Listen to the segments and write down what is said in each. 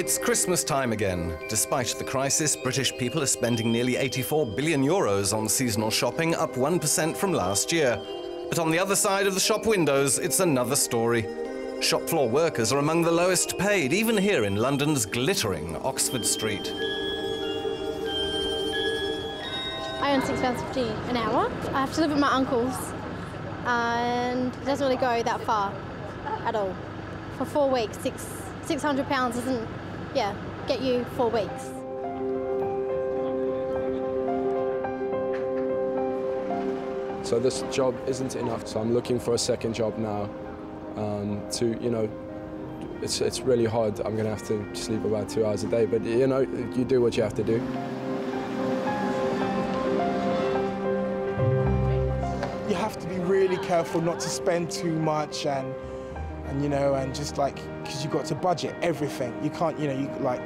It's Christmas time again. Despite the crisis, British people are spending nearly 84 billion euros on seasonal shopping, up 1% from last year. But on the other side of the shop windows, it's another story. Shop floor workers are among the lowest paid, even here in London's glittering Oxford Street. I earn £6.50 an hour. I have to live with my uncles, and it doesn't really go that far at all. For 4 weeks, £600 doesn't, get you 4 weeks. So this job isn't enough, so I'm looking for a second job now. It's really hard. I'm going to have to sleep about 2 hours a day, but you do what you have to do. You have to be really careful not to spend too much and just like, because you've got to budget everything. You can't,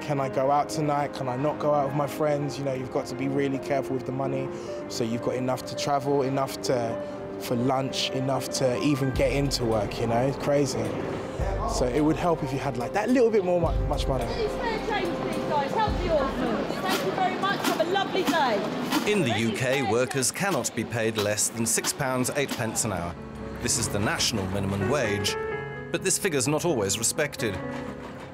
can I go out tonight? Can I not go out with my friends? You've got to be really careful with the money. So you've got enough to travel, enough for lunch, enough to even get into work, It's crazy. So it would help if you had like that little bit more much money. Please spare change, please, guys. Help the orphans. Thank you very much. Have a lovely day. In the UK, workers cannot be paid less than £6.08 an hour. This is the national minimum wage. But this figure's not always respected.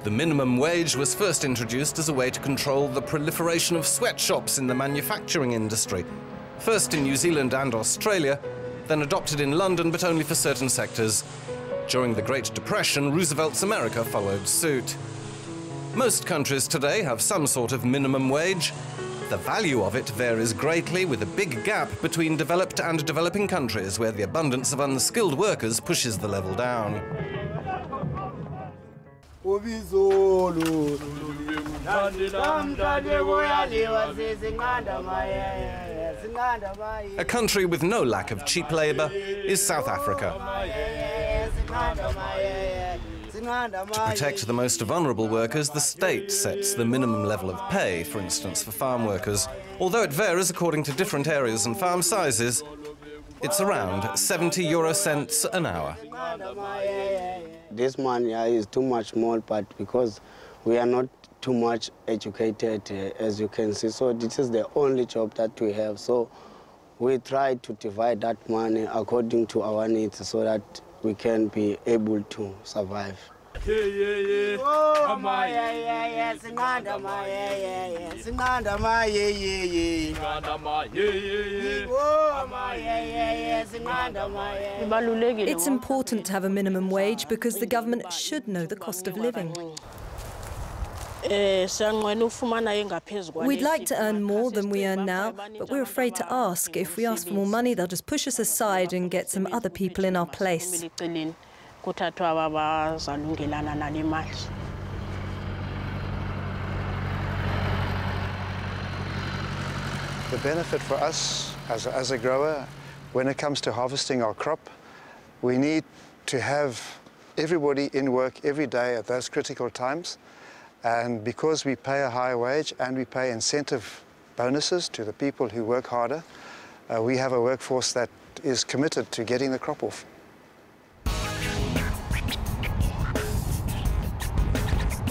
The minimum wage was first introduced as a way to control the proliferation of sweatshops in the manufacturing industry. First in New Zealand and Australia, then adopted in London, but only for certain sectors. During the Great Depression, Roosevelt's America followed suit. Most countries today have some sort of minimum wage. The value of it varies greatly, with a big gap between developed and developing countries, where the abundance of unskilled workers pushes the level down. A country with no lack of cheap labour is South Africa. To protect the most vulnerable workers, the state sets the minimum level of pay, for instance, for farm workers. Although it varies according to different areas and farm sizes, it's around 70 euro cents an hour. This money is too much more, but because we are not too much educated, as you can see, so this is the only job that we have. So we try to divide that money according to our needs so that we can be able to survive. It's important to have a minimum wage because the government should know the cost of living. We'd like to earn more than we earn now, but we're afraid to ask. If we ask for more money, they'll just push us aside and get some other people in our place. The benefit for us as a grower, when it comes to harvesting our crop, we need to have everybody in work every day at those critical times. And because we pay a higher wage and we pay incentive bonuses to the people who work harder, we have a workforce that is committed to getting the crop off.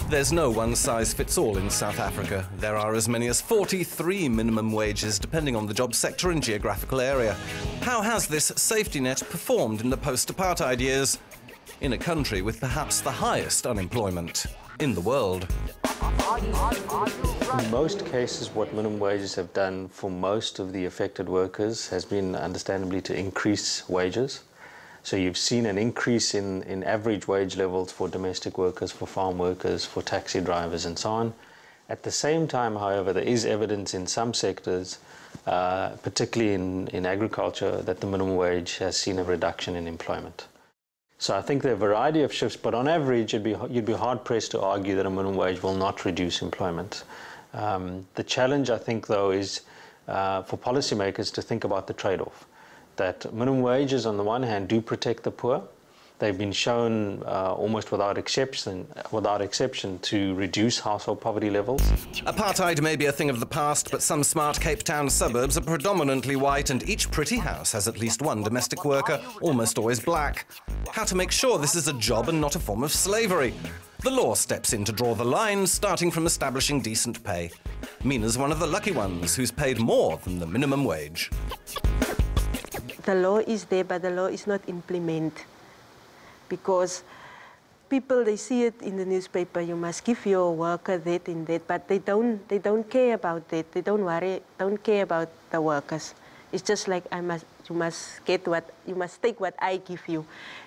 There's no one-size-fits-all in South Africa. There are as many as 43 minimum wages, depending on the job sector and geographical area. How has this safety net performed in the post-apartheid years, in a country with perhaps the highest unemployment in the world? In most cases, what minimum wages have done for most of the affected workers has been, understandably, to increase wages. So you've seen an increase in average wage levels for domestic workers, for farm workers, for taxi drivers and so on. At the same time, however, there is evidence in some sectors, particularly in agriculture, that the minimum wage has seen a reduction in employment. So I think there are a variety of shifts, but on average, you'd be hard-pressed to argue that a minimum wage will not reduce employment. The challenge, I think, though, is for policymakers to think about the trade-off. That minimum wages, on the one hand, do protect the poor. They've been shown almost without exception to reduce household poverty levels. Apartheid may be a thing of the past, but some smart Cape Town suburbs are predominantly white, and each pretty house has at least one domestic worker, almost always black. How to make sure this is a job and not a form of slavery? The law steps in to draw the line, starting from establishing decent pay. Mina's one of the lucky ones who's paid more than the minimum wage. The law is there, but the law is not implemented. Because people, they see it in the newspaper, you must give your worker that and that, but they don't care about that. They don't care about the workers. It's just like you must take what I give you.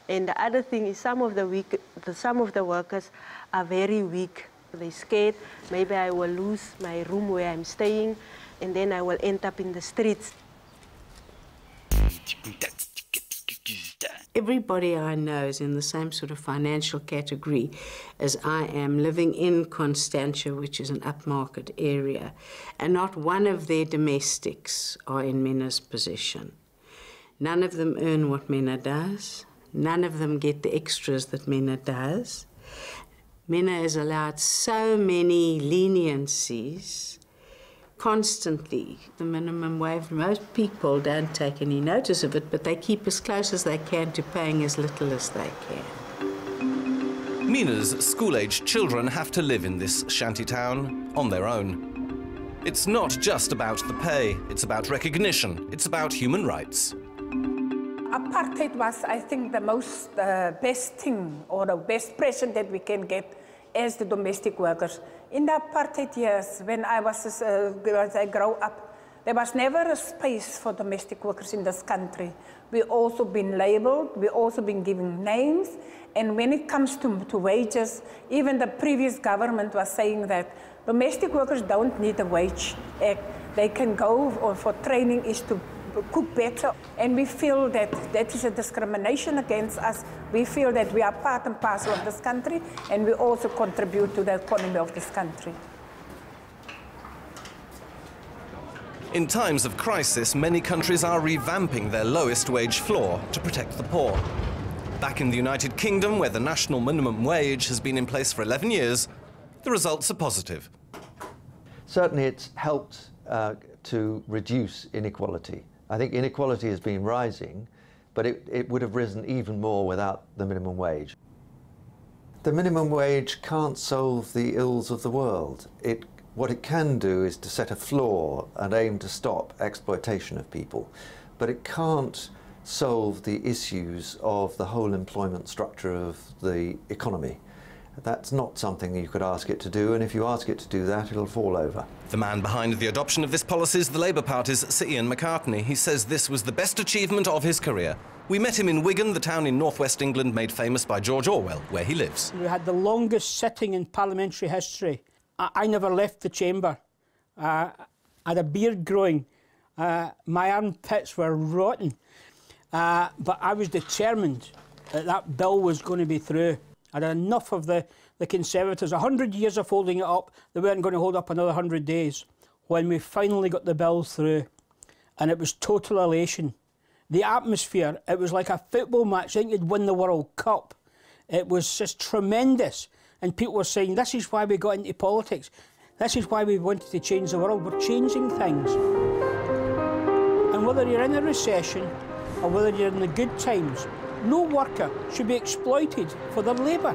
And the other thing is some of the workers are very weak. They're scared. Maybe I will lose my room where I'm staying, and then I will end up in the streets. Everybody I know is in the same sort of financial category as I am, living in Constantia, which is an upmarket area, and not one of their domestics are in Mina's position. None of them earn what Mina does. None of them get the extras that Mina does. Mina is allowed so many leniencies constantly. The minimum wage, most people don't take any notice of it, but they keep as close as they can to paying as little as they can. Mina's school-aged children have to live in this shanty town on their own. It's not just about the pay, it's about recognition, it's about human rights. Apartheid was, I think, the most best thing or the best present that we can get as the domestic workers. In the apartheid years, when as I grew up, there was never a space for domestic workers in this country. We also been labelled, we also been given names, and when it comes to wages, even the previous government was saying that domestic workers don't need a wage act. They can go for training is to cook better, and we feel that that is a discrimination against us. We feel that we are part and parcel of this country, and we also contribute to the economy of this country. In times of crisis, many countries are revamping their lowest wage floor to protect the poor. Back in the United Kingdom, where the national minimum wage has been in place for 11 years, the results are positive. Certainly it's helped to reduce inequality. I think inequality has been rising, but it would have risen even more without the minimum wage. The minimum wage can't solve the ills of the world. What it can do is to set a floor and aim to stop exploitation of people, but it can't solve the issues of the whole employment structure of the economy. That's not something you could ask it to do, and if you ask it to do that, it'll fall over. The man behind the adoption of this policy is the Labour Party's Sir Ian McCartney. He says this was the best achievement of his career. We met him in Wigan, the town in northwest England made famous by George Orwell, where he lives. We had the longest sitting in parliamentary history. I never left the chamber. I had a beard growing. My armpits were rotten. But I was determined that that bill was going to be through. I had enough of the Conservatives. 100 years of holding it up, they weren't going to hold up another 100 days. When we finally got the bill through, and it was total elation. The atmosphere, it was like a football match. I think you'd win the World Cup. It was just tremendous. And people were saying, this is why we got into politics. This is why we wanted to change the world. We're changing things. And whether you're in a recession or whether you're in the good times, no worker should be exploited for their labour.